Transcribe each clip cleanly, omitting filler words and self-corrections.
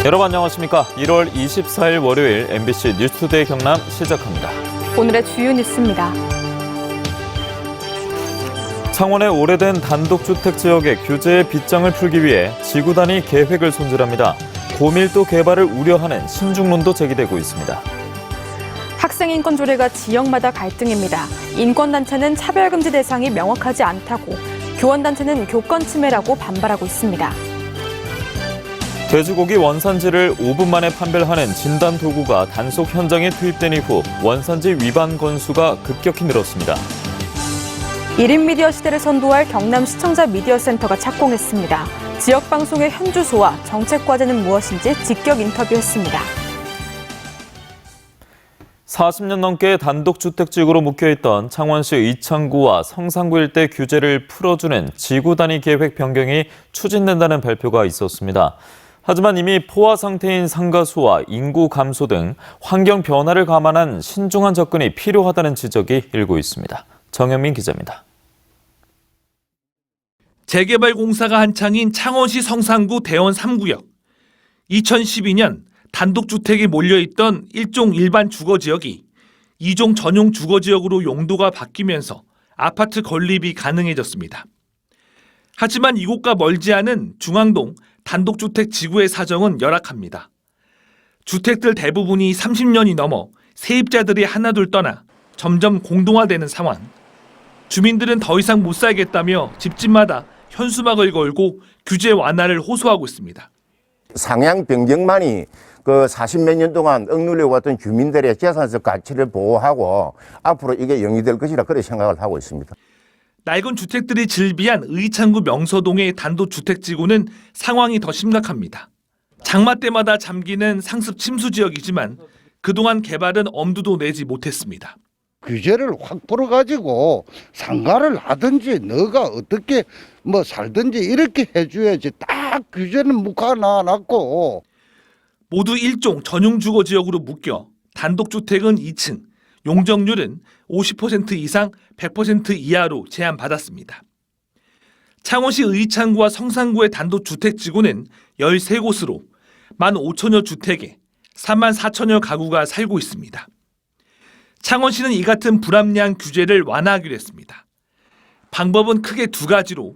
여러분 안녕하십니까? 1월 24일 월요일 MBC 뉴스투데이 경남 시작합니다. 오늘의 주요 뉴스입니다. 창원의 오래된 단독주택 지역의 규제의 빗장을 풀기 위해 지구 단위 계획을 손질합니다. 고밀도 개발을 우려하는 신중론도 제기되고 있습니다. 학생 인권 조례가 지역마다 갈등입니다. 인권단체는 차별금지 대상이 명확하지 않다고, 교원단체는 교권 침해라고 반발하고 있습니다. 돼지고기 원산지를 5분 만에 판별하는 진단 도구가 단속 현장에 투입된 이후 원산지 위반 건수가 급격히 늘었습니다. 1인 미디어 시대를 선도할 경남 시청자 미디어 센터가 착공했습니다. 지역 방송의 현주소와 정책 과제는 무엇인지 직격 인터뷰했습니다. 40년 넘게 단독주택지구로 묶여있던 창원시 의창구와 성산구 일대 규제를 풀어주는 지구 단위 계획 변경이 추진된다는 발표가 있었습니다. 하지만 이미 포화 상태인 상가수와 인구 감소 등 환경 변화를 감안한 신중한 접근이 필요하다는 지적이 일고 있습니다. 정현민 기자입니다. 재개발 공사가 한창인 창원시 성산구 대원 3구역. 2012년 단독주택이 몰려있던 1종 일반 주거지역이 2종 전용 주거지역으로 용도가 바뀌면서 아파트 건립이 가능해졌습니다. 하지만 이곳과 멀지 않은 중앙동 단독주택 지구의 사정은 열악합니다. 주택들 대부분이 30년이 넘어 세입자들이 하나둘 떠나 점점 공동화되는 상황. 주민들은 더 이상 못 살겠다며 집집마다 현수막을 걸고 규제 완화를 호소하고 있습니다. 상향 변경만이 그 40몇 년 동안 억눌려 왔던 주민들의 재산적 가치를 보호하고 앞으로 이게 영위 될 것이라 그렇게 생각을 하고 있습니다. 낡은 주택들이 즐비한 의창구 명서동의 단독주택지구는 상황이 더 심각합니다. 장마 때마다 잠기는 상습 침수 지역이지만 그동안 개발은 엄두도 내지 못했습니다. 규제를 확 풀어가지고 상가를 하든지 너가 어떻게 살든지 이렇게 해줘야지. 딱 규제는 묶어놔놨고. 모두 1종 전용주거지역으로 묶여 단독주택은 2층, 용적률은 50% 이상 100% 이하로 제한받았습니다. 창원시 의창구와 성산구의 단독주택지구는 13곳으로 15,000여 주택에 34,000여 가구가 살고 있습니다. 창원시는 이 같은 불합리한 규제를 완화하기로 했습니다. 방법은 크게 두 가지로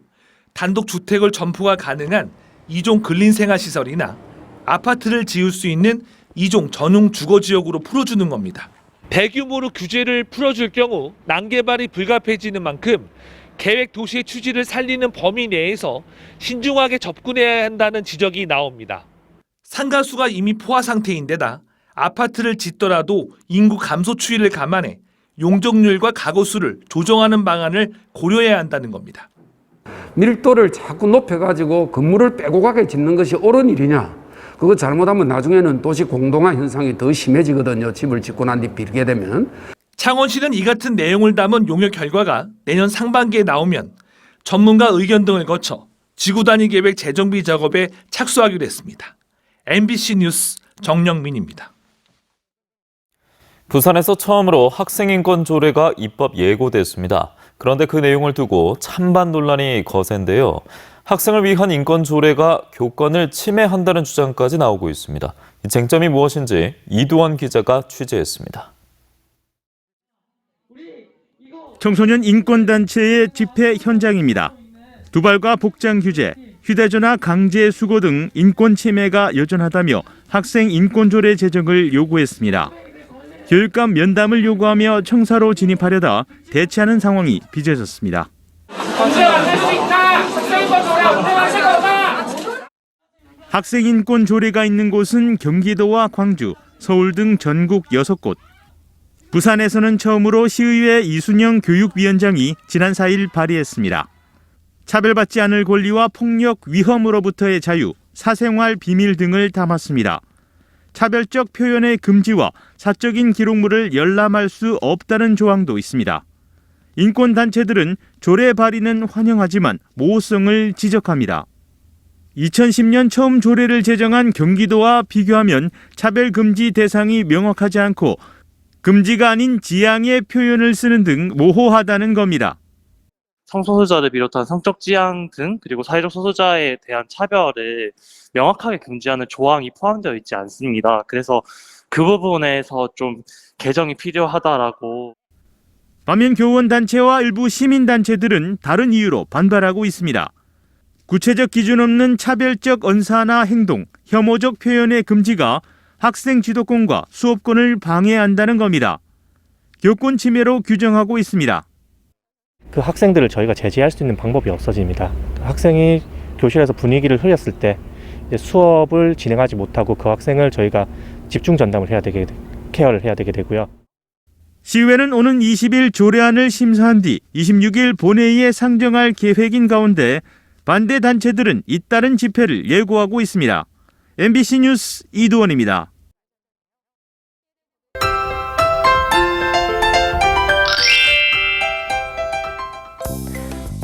단독주택을 점포가 가능한 2종 근린생활시설이나 아파트를 지을 수 있는 2종 전용 주거지역으로 풀어주는 겁니다. 대규모로 규제를 풀어줄 경우 난개발이 불가피해지는 만큼 계획 도시의 취지를 살리는 범위 내에서 신중하게 접근해야 한다는 지적이 나옵니다. 상가수가 이미 포화 상태인데다 아파트를 짓더라도 인구 감소 추이를 감안해 용적률과 가구수를 조정하는 방안을 고려해야 한다는 겁니다. 밀도를 자꾸 높여가지고 건물을 빼고 가게 짓는 것이 옳은 일이냐? 그거 잘못하면 나중에는 도시 공동화 현상이 더 심해지거든요. 집을 짓고 난 뒤 빌게 되면. 창원시는 이 같은 내용을 담은 용역 결과가 내년 상반기에 나오면 전문가 의견 등을 거쳐 지구 단위 계획 재정비 작업에 착수하기로 했습니다. MBC 뉴스 정영민입니다. 부산에서 처음으로 학생인권 조례가 입법 예고됐습니다. 그런데 그 내용을 두고 찬반 논란이 거센데요. 학생을 위한 인권 조례가 교권을 침해한다는 주장까지 나오고 있습니다. 이 쟁점이 무엇인지 이두원 기자가 취재했습니다. 청소년 인권단체의 집회 현장입니다. 두발과 복장 규제, 휴대전화 강제 수거 등 인권 침해가 여전하다며 학생 인권 조례 제정을 요구했습니다. 교육감 면담을 요구하며 청사로 진입하려다 대치하는 상황이 빚어졌습니다. 학생인권 조례가 있는 곳은 경기도와 광주, 서울 등 전국 6곳. 부산에서는 처음으로 시의회 이순영 교육위원장이 지난 4일 발의했습니다. 차별받지 않을 권리와 폭력, 위험으로부터의 자유, 사생활 비밀 등을 담았습니다. 차별적 표현의 금지와 사적인 기록물을 열람할 수 없다는 조항도 있습니다. 인권단체들은 조례 발의는 환영하지만 모호성을 지적합니다. 2010년 처음 조례를 제정한 경기도와 비교하면 차별금지 대상이 명확하지 않고 금지가 아닌 지향의 표현을 쓰는 등 모호하다는 겁니다. 성소수자를 비롯한 성적 지향 등 그리고 사회적 소수자에 대한 차별을 명확하게 금지하는 조항이 포함되어 있지 않습니다. 그래서 그 부분에서 좀 개정이 필요하다라고. 반면 교원단체와 일부 시민단체들은 다른 이유로 반발하고 있습니다. 구체적 기준 없는 차별적 언사나 행동, 혐오적 표현의 금지가 학생 지도권과 수업권을 방해한다는 겁니다. 교권 침해로 규정하고 있습니다. 그 학생들을 저희가 제지할 수 있는 방법이 없어집니다. 학생이 교실에서 분위기를 흐렸을 때 수업을 진행하지 못하고 그 학생을 저희가 집중 전담을 케어를 해야 되게 되고요. 시의회는 오는 20일 조례안을 심사한 뒤 26일 본회의에 상정할 계획인 가운데 반대 단체들은 잇따른 집회를 예고하고 있습니다. MBC 뉴스 이두원입니다.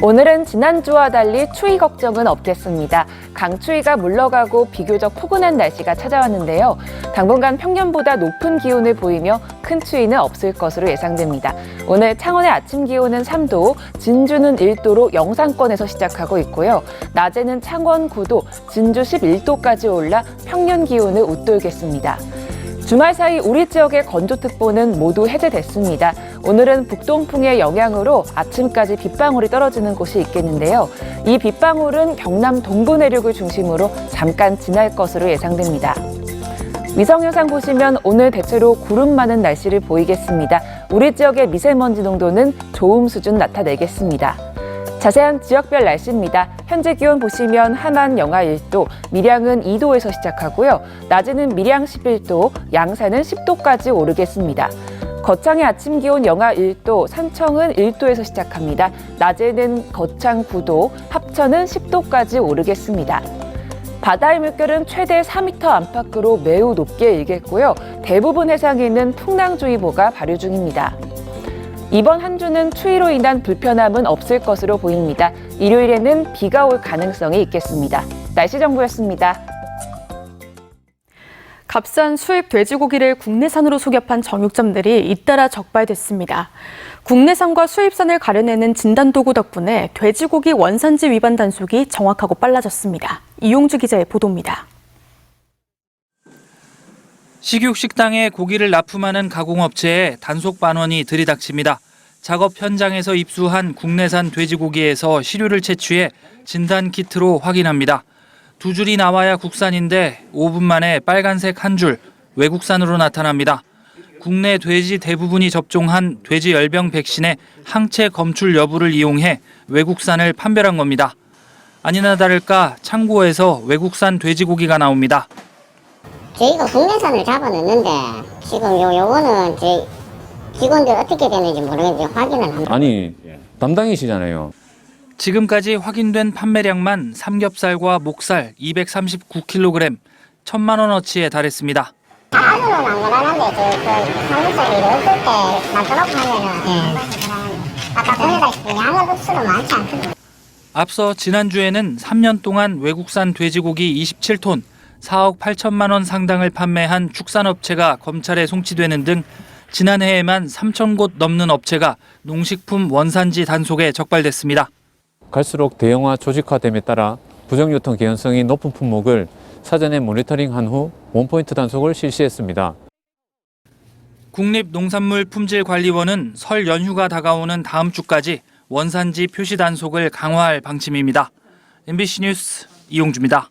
오늘은 지난주와 달리 추위 걱정은 없겠습니다. 강추위가 물러가고 비교적 포근한 날씨가 찾아왔는데요. 당분간 평년보다 높은 기온을 보이며 큰 추위는 없을 것으로 예상됩니다. 오늘 창원의 아침 기온은 3도, 진주는 1도로 영상권에서 시작하고 있고요. 낮에는 창원 9도, 진주 11도까지 올라 평년 기온을 웃돌겠습니다. 주말 사이 우리 지역의 건조특보는 모두 해제됐습니다. 오늘은 북동풍의 영향으로 아침까지 빗방울이 떨어지는 곳이 있겠는데요. 이 빗방울은 경남 동부 내륙을 중심으로 잠깐 지날 것으로 예상됩니다. 위성영상 보시면 오늘 대체로 구름 많은 날씨를 보이겠습니다. 우리 지역의 미세먼지 농도는 좋음 수준 나타내겠습니다. 자세한 지역별 날씨입니다. 현재 기온 보시면 함안 영하 1도, 밀양은 2도에서 시작하고요. 낮에는 밀양 11도, 양산은 10도까지 오르겠습니다. 거창의 아침 기온 영하 1도, 산청은 1도에서 시작합니다. 낮에는 거창 9도, 합천은 10도까지 오르겠습니다. 바다의 물결은 최대 4m 안팎으로 매우 높게 일겠고요. 대부분 해상에는 풍랑주의보가 발효 중입니다. 이번 한 주는 추위로 인한 불편함은 없을 것으로 보입니다. 일요일에는 비가 올 가능성이 있겠습니다. 날씨 정보였습니다. 값싼 수입 돼지고기를 국내산으로 속여판 정육점들이 잇따라 적발됐습니다. 국내산과 수입산을 가려내는 진단도구 덕분에 돼지고기 원산지 위반 단속이 정확하고 빨라졌습니다. 이용주 기자의 보도입니다. 식육 식당에 고기를 납품하는 가공업체에 단속 반원이 들이닥칩니다. 작업 현장에서 입수한 국내산 돼지고기에서 시료를 채취해 진단 키트로 확인합니다. 2줄이 나와야 국산인데 5분 만에 빨간색 한 줄, 외국산으로 나타납니다. 국내 돼지 대부분이 접종한 돼지 열병 백신의 항체 검출 여부를 이용해 외국산을 판별한 겁니다. 아니나 다를까 창고에서 외국산 돼지고기가 나옵니다. 저희가 국내산을 잡아냈는데 지금 요거는 저희 직원들 어떻게 되는지 모르겠는데 확인을 합니다. 아니 담당이시잖아요. 지금까지 확인된 판매량만 삼겹살과 목살 239kg, 1,000만 원어치에 달했습니다. 아주는 안 그러는데 삼겹살이 없을 때 놔둬놓고 하면은 아까 보내다시피 양은 흡수는 많지 않거든요. 앞서 지난주에는 3년 동안 외국산 돼지고기 27톤, 4억 8천만 원 상당을 판매한 축산업체가 검찰에 송치되는 등 지난해에만 3천 곳 넘는 업체가 농식품 원산지 단속에 적발됐습니다. 갈수록 대형화 조직화됨에 따라 부정유통 개연성이 높은 품목을 사전에 모니터링한 후 원포인트 단속을 실시했습니다. 국립농산물품질관리원은 설 연휴가 다가오는 다음 주까지 원산지 표시 단속을 강화할 방침입니다. MBC 뉴스 이용주입니다.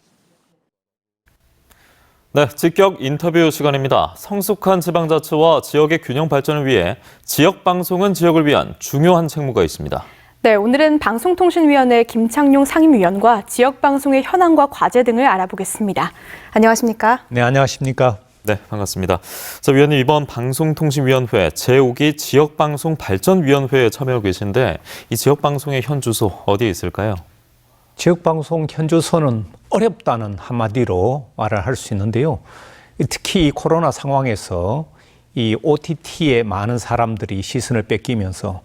네, 직격 인터뷰 시간입니다. 성숙한 지방자치와 지역의 균형 발전을 위해 지역방송은 지역을 위한 중요한 책무가 있습니다. 네, 오늘은 방송통신위원회 김창룡 상임위원과 지역방송의 현황과 과제 등을 알아보겠습니다. 안녕하십니까? 네, 안녕하십니까? 네, 반갑습니다. 자, 위원님, 이번 방송통신위원회 제5기 지역방송발전위원회에 참여하고 계신데 이 지역방송의 현 주소 어디에 있을까요? 지역방송 현 주소는 어렵다는 한마디로 말을 할 수 있는데요. 특히 이 코로나 상황에서 이 OTT에 많은 사람들이 시선을 뺏기면서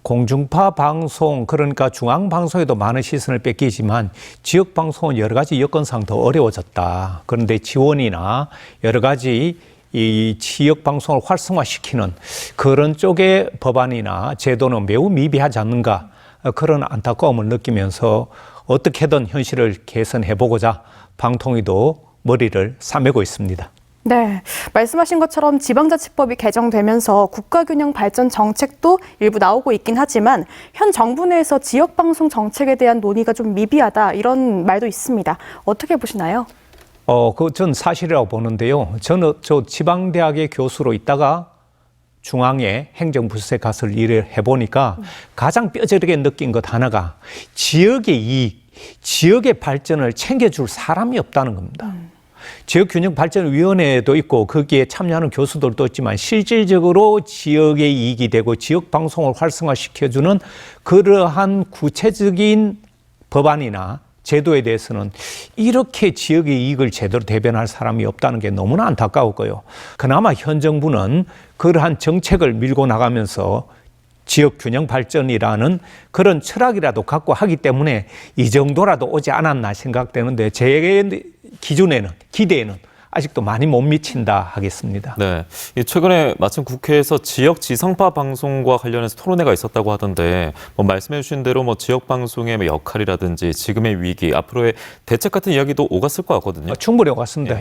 공중파 방송, 그러니까 중앙방송에도 많은 시선을 뺏기지만 지역방송은 여러 가지 여건상 더 어려워졌다. 그런데 지원이나 여러 가지 이 지역방송을 활성화시키는 그런 쪽의 법안이나 제도는 매우 미비하지 않는가, 그런 안타까움을 느끼면서 어떻게든 현실을 개선해보고자 방통위도 머리를 싸매고 있습니다. 네, 말씀하신 것처럼 지방자치법이 개정되면서 국가균형 발전 정책도 일부 나오고 있긴 하지만 현 정부 내에서 지역방송 정책에 대한 논의가 좀 미비하다 이런 말도 있습니다. 어떻게 보시나요? 전 사실이라고 보는데요. 저는 지방대학의 교수로 있다가 중앙의 행정부서에 가서 일을 해보니까 가장 뼈저리게 느낀 것 하나가 지역의 이익, 지역의 발전을 챙겨줄 사람이 없다는 겁니다. 지역균형발전위원회도 있고 거기에 참여하는 교수들도 있지만 실질적으로 지역의 이익이 되고 지역 방송을 활성화시켜주는 그러한 구체적인 법안이나 제도에 대해서는 이렇게 지역의 이익을 제대로 대변할 사람이 없다는 게 너무나 안타까웠고요. 그나마 현 정부는 그러한 정책을 밀고 나가면서 지역 균형 발전이라는 그런 철학이라도 갖고 하기 때문에 이 정도라도 오지 않았나 생각되는데 제 기준에는 기대에는 아직도 많이 못 미친다 하겠습니다. 네, 최근에 마침 국회에서 지역 지상파 방송과 관련해서 토론회가 있었다고 하던데 말씀해 주신 대로 지역 방송의 역할이라든지 지금의 위기, 앞으로의 대책 같은 이야기도 오갔을 것 같거든요. 충분히 오갔습니다.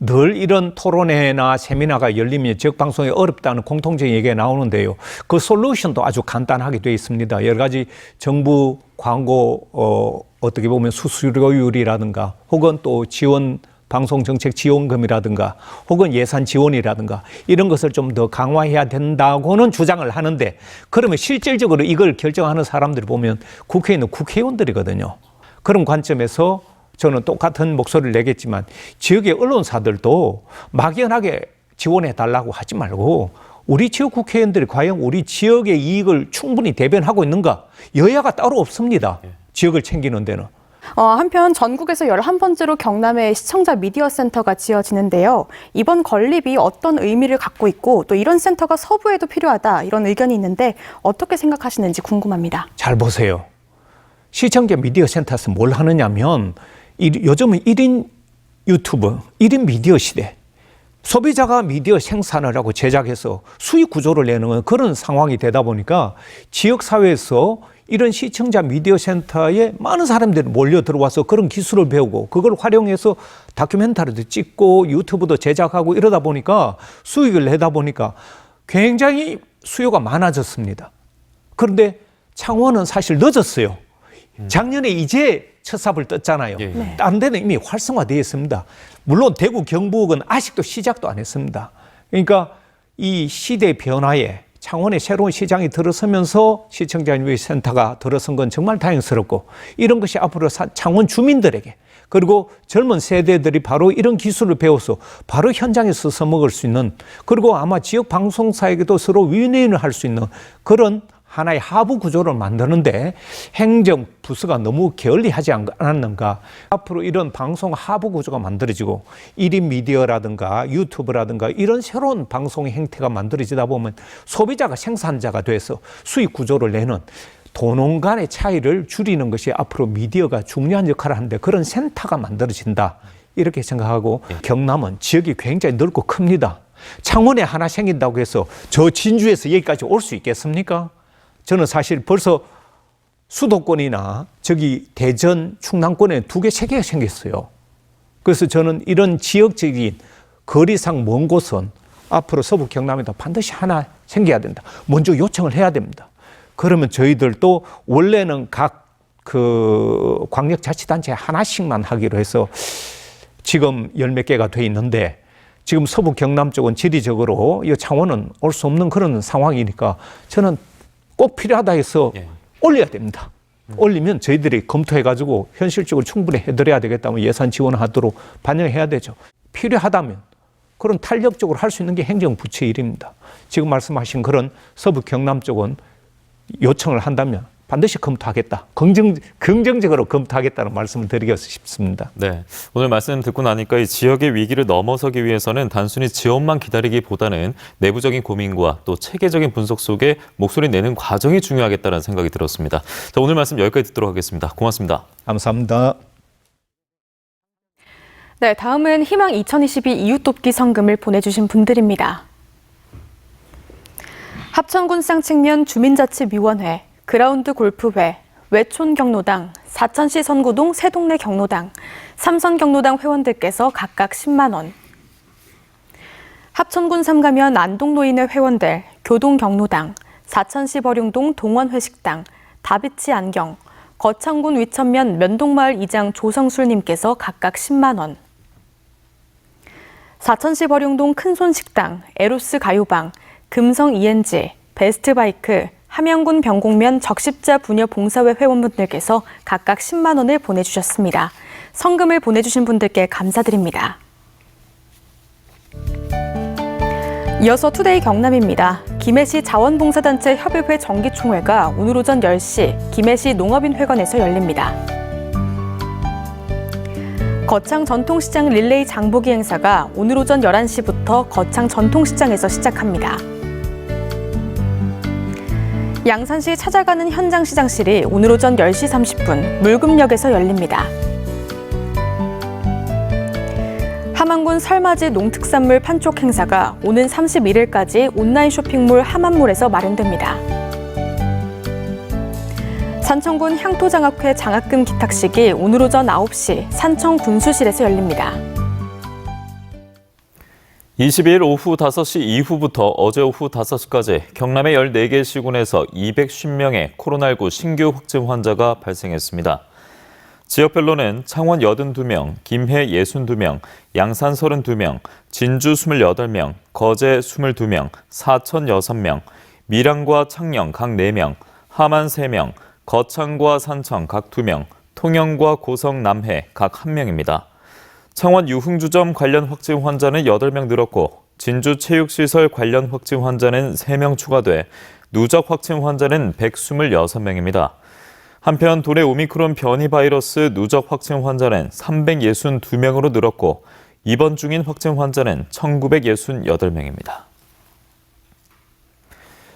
늘 이런 토론회나 세미나가 열리면 지역 방송이 어렵다는 공통적인 얘기가 나오는데요. 그 솔루션도 아주 간단하게 되어 있습니다. 여러 가지 정부 광고 어떻게 보면 수수료율이라든가 혹은 또 지원 방송정책 지원금이라든가 혹은 예산 지원이라든가 이런 것을 좀 더 강화해야 된다고는 주장을 하는데 그러면 실질적으로 이걸 결정하는 사람들을 보면 국회에 있는 국회의원들이거든요. 그런 관점에서 저는 똑같은 목소리를 내겠지만 지역의 언론사들도 막연하게 지원해달라고 하지 말고 우리 지역 국회의원들이 과연 우리 지역의 이익을 충분히 대변하고 있는가? 여야가 따로 없습니다. 지역을 챙기는 데는. 한편 전국에서 11번째로 경남에 시청자 미디어 센터가 지어지는데요. 이번 건립이 어떤 의미를 갖고 있고 또 이런 센터가 서부에도 필요하다 이런 의견이 있는데 어떻게 생각하시는지 궁금합니다. 잘 보세요. 시청자 미디어 센터에서 뭘 하느냐면 요즘은 1인 유튜브, 1인 미디어 시대. 소비자가 미디어 생산을 하고 제작해서 수익 구조를 내는 그런 상황이 되다 보니까 지역사회에서 이런 시청자 미디어 센터에 많은 사람들이 몰려 들어와서 그런 기술을 배우고 그걸 활용해서 다큐멘터리도 찍고 유튜브도 제작하고 이러다 보니까 수익을 내다 보니까 굉장히 수요가 많아졌습니다. 그런데 창원은 사실 늦었어요. 작년에 이제 첫 삽을 떴잖아요. 다른 데는 이미 활성화되어 있습니다. 물론 대구 경북은 아직도 시작도 안 했습니다. 그러니까 이 시대 변화에 창원에 새로운 시장이 들어서면서 시청자 미디어 센터가 들어선 건 정말 다행스럽고 이런 것이 앞으로 창원 주민들에게 그리고 젊은 세대들이 바로 이런 기술을 배워서 바로 현장에서 써먹을 수 있는 그리고 아마 지역 방송사에게도 서로 윈윈을 할 수 있는 그런 하나의 하부 구조를 만드는데 행정부서가 너무 게을리하지 않았는가. 앞으로 이런 방송 하부 구조가 만들어지고 1인 미디어라든가 유튜브라든가 이런 새로운 방송의 행태가 만들어지다 보면 소비자가 생산자가 돼서 수익 구조를 내는 도농 간의 차이를 줄이는 것이 앞으로 미디어가 중요한 역할을 하는데 그런 센터가 만들어진다. 이렇게 생각하고 경남은 지역이 굉장히 넓고 큽니다. 창원에 하나 생긴다고 해서 저 진주에서 여기까지 올 수 있겠습니까? 저는 사실 벌써 수도권이나 저기 대전, 충남권에 2개, 3개가 생겼어요. 그래서 저는 이런 지역적인 거리상 먼 곳은 앞으로 서북 경남에도 반드시 하나 생겨야 된다. 먼저 요청을 해야 됩니다. 그러면 저희들도 원래는 각 그 광역자치단체 하나씩만 하기로 해서 지금 10몇 개가 돼 있는데 지금 서북 경남 쪽은 지리적으로 이 창원은 올 수 없는 그런 상황이니까 저는 꼭 필요하다 해서 올려야 됩니다. 올리면 저희들이 검토해가지고 현실적으로 충분히 해드려야 되겠다면 예산 지원하도록 반영해야 되죠. 필요하다면 그런 탄력적으로 할 수 있는 게 행정부처의 일입니다. 지금 말씀하신 그런 서북 경남 쪽은 요청을 한다면 반드시 검토하겠다. 긍정적으로 검토하겠다는 말씀을 드리고 싶습니다. 네, 오늘 말씀 듣고 나니까 이 지역의 위기를 넘어서기 위해서는 단순히 지원만 기다리기보다는 내부적인 고민과 또 체계적인 분석 속에 목소리 내는 과정이 중요하겠다는 생각이 들었습니다. 자, 오늘 말씀 여기까지 듣도록 하겠습니다. 고맙습니다. 감사합니다. 네, 다음은 희망 2022 이웃돕기 성금을 보내주신 분들입니다. 합천군 쌍측면 주민자치위원회, 그라운드 골프회, 외촌 경로당, 사천시 선구동 새동네 경로당, 삼선 경로당 회원들께서 각각 10만 원, 합천군 삼가면 안동노인회 회원들, 교동 경로당, 사천시 버룡동 동원회식당, 다비치 안경, 거창군 위천면 면동마을 이장 조성술님께서 각각 10만 원, 사천시 버룡동 큰손식당, 에로스 가요방, 금성 ENG, 베스트바이크, 함양군 병곡면 적십자 부녀 봉사회 회원분들께서 각각 10만 원을 보내주셨습니다. 성금을 보내주신 분들께 감사드립니다. 이어서 투데이 경남입니다. 김해시 자원봉사단체 협의회 정기총회가 오늘 오전 10시 김해시 농업인회관에서 열립니다. 거창 전통시장 릴레이 장보기 행사가 오늘 오전 11시부터 거창 전통시장에서 시작합니다. 양산시 찾아가는 현장시장실이 오늘 오전 10시 30분 물금역에서 열립니다. 함안군 설맞이 농특산물 판촉 행사가 오는 31일까지 온라인 쇼핑몰 함안몰에서 마련됩니다. 산청군 향토장학회 장학금 기탁식이 오늘 오전 9시 산청 군수실에서 열립니다. 22일 오후 5시 이후부터 어제 오후 5시까지 경남의 14개 시군에서 250명의 코로나19 신규 확진 환자가 발생했습니다. 지역별로는 창원 82명, 김해 62명, 양산 32명, 진주 28명, 거제 22명, 사천 6명, 밀양과 창녕 각 4명, 함안 3명, 거창과 산청 각 2명, 통영과 고성 남해 각 1명입니다. 창원 유흥주점 관련 확진 환자는 8명 늘었고 진주 체육시설 관련 확진 환자는 3명 추가돼 누적 확진 환자는 126명입니다. 한편 도내 오미크론 변이 바이러스 누적 확진 환자는 362명으로 늘었고 입원 중인 확진 환자는 1968명입니다.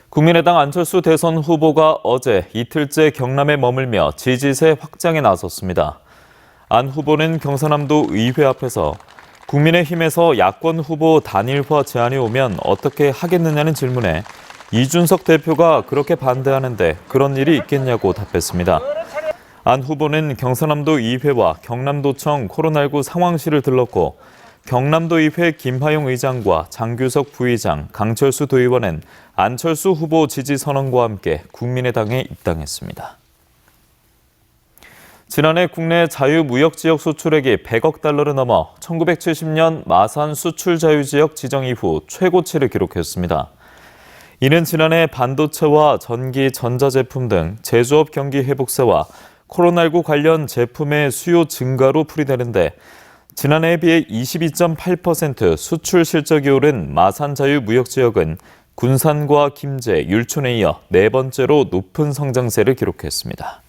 국민의당 안철수 대선 후보가 어제 이틀째 경남에 머물며 지지세 확장에 나섰습니다. 안 후보는 경상남도 의회 앞에서 국민의힘에서 야권 후보 단일화 제안이 오면 어떻게 하겠느냐는 질문에 이준석 대표가 그렇게 반대하는데 그런 일이 있겠냐고 답했습니다. 안 후보는 경상남도 의회와 경남도청 코로나19 상황실을 들렀고 경남도의회 김하용 의장과 장규석 부의장, 강철수 도의원은 안철수 후보 지지 선언과 함께 국민의당에 입당했습니다. 지난해 국내 자유무역지역 수출액이 100억 달러를 넘어 1970년 마산 수출자유지역 지정 이후 최고치를 기록했습니다. 이는 지난해 반도체와 전기, 전자제품 등 제조업 경기 회복세와 코로나19 관련 제품의 수요 증가로 풀이되는데 지난해에 비해 22.8% 수출 실적이 오른 마산 자유무역지역은 군산과 김제, 율촌에 이어 4번째로 높은 성장세를 기록했습니다.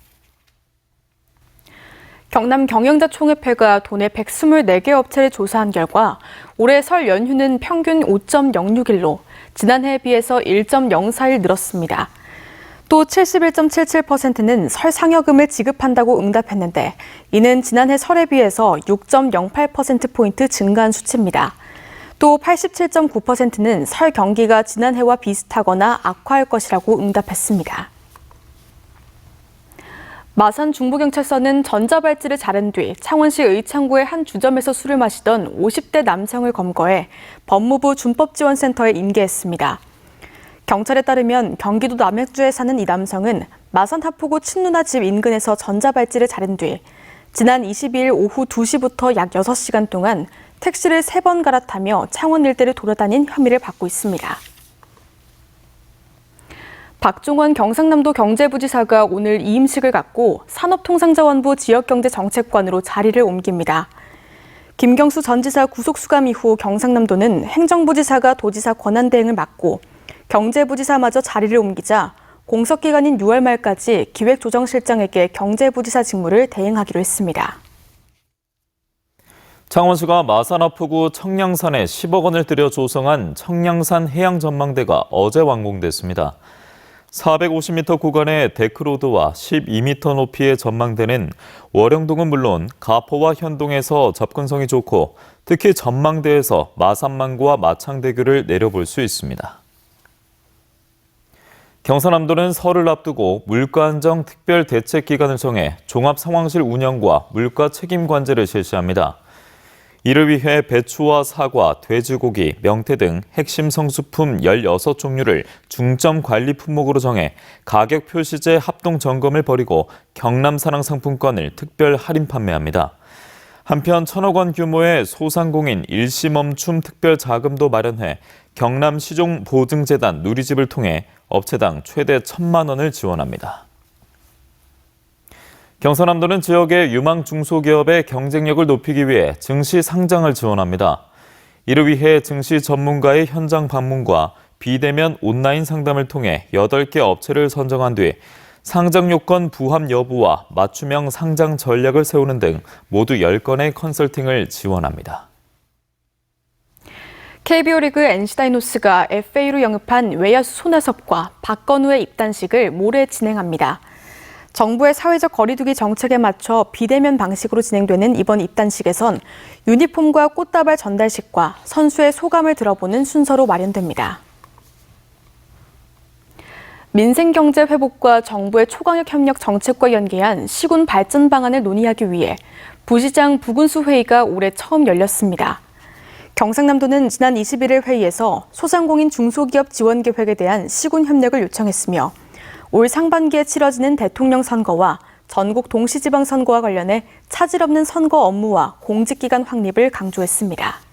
경남 경영자총회회가 도내 124개 업체를 조사한 결과 올해 설 연휴는 평균 5.06일로 지난해에 비해서 1.04일 늘었습니다. 또 71.77%는 설 상여금을 지급한다고 응답했는데 이는 지난해 설에 비해서 6.08%포인트 증가한 수치입니다. 또 87.9%는 설 경기가 지난해와 비슷하거나 악화할 것이라고 응답했습니다. 마산 중부경찰서는 전자발찌를 자른 뒤 창원시 의창구의 한 주점에서 술을 마시던 50대 남성을 검거해 법무부 준법지원센터에 임계했습니다. 경찰에 따르면 경기도 남양주에 사는 이 남성은 마산 하포구 친누나 집 인근에서 전자발찌를 자른 뒤 지난 22일 오후 2시부터 약 6시간 동안 택시를 3번 갈아타며 창원 일대를 돌아다닌 혐의를 받고 있습니다. 박종원 경상남도 경제부지사가 오늘 이임식을 갖고 산업통상자원부 지역경제정책관으로 자리를 옮깁니다. 김경수 전 지사 구속수감 이후 경상남도는 행정부지사가 도지사 권한대행을 맡고 경제부지사마저 자리를 옮기자 공석기간인 6월 말까지 기획조정실장에게 경제부지사 직무를 대행하기로 했습니다. 창원시가 마산 하포구 청량산에 10억 원을 들여 조성한 청량산 해양전망대가 어제 완공됐습니다. 450m 구간의 데크로드와 12m 높이의 전망대는 월영동은 물론 가포와 현동에서 접근성이 좋고 특히 전망대에서 마산망구와 마창대교를 내려볼 수 있습니다. 경상남도는 설을 앞두고 물가 안정 특별 대책 기간을 정해 종합 상황실 운영과 물가 책임 관제를 실시합니다. 이를 위해 배추와 사과, 돼지고기, 명태 등 핵심 성수품 16종류를 중점 관리 품목으로 정해 가격 표시제 합동 점검을 벌이고 경남 사랑 상품권을 특별 할인 판매합니다. 한편 1,000억 원 규모의 소상공인 일시 멈춤 특별 자금도 마련해 경남 시종보증재단 누리집을 통해 업체당 최대 1,000만 원을 지원합니다. 경상남도는 지역의 유망 중소기업의 경쟁력을 높이기 위해 증시 상장을 지원합니다. 이를 위해 증시 전문가의 현장 방문과 비대면 온라인 상담을 통해 8개 업체를 선정한 뒤 상장 요건 부합 여부와 맞춤형 상장 전략을 세우는 등 모두 10건의 컨설팅을 지원합니다. KBO 리그 NC다이노스가 FA로 영입한 외야수 손아섭과 박건우의 입단식을 모레 진행합니다. 정부의 사회적 거리두기 정책에 맞춰 비대면 방식으로 진행되는 이번 입단식에선 유니폼과 꽃다발 전달식과 선수의 소감을 들어보는 순서로 마련됩니다. 민생경제 회복과 정부의 초강력 협력 정책과 연계한 시군 발전 방안을 논의하기 위해 부시장 부군수 회의가 올해 처음 열렸습니다. 경상남도는 지난 21일 회의에서 소상공인 중소기업 지원 계획에 대한 시군 협력을 요청했으며 올 상반기에 치러지는 대통령 선거와 전국 동시지방선거와 관련해 차질 없는 선거 업무와 공직기관 확립을 강조했습니다.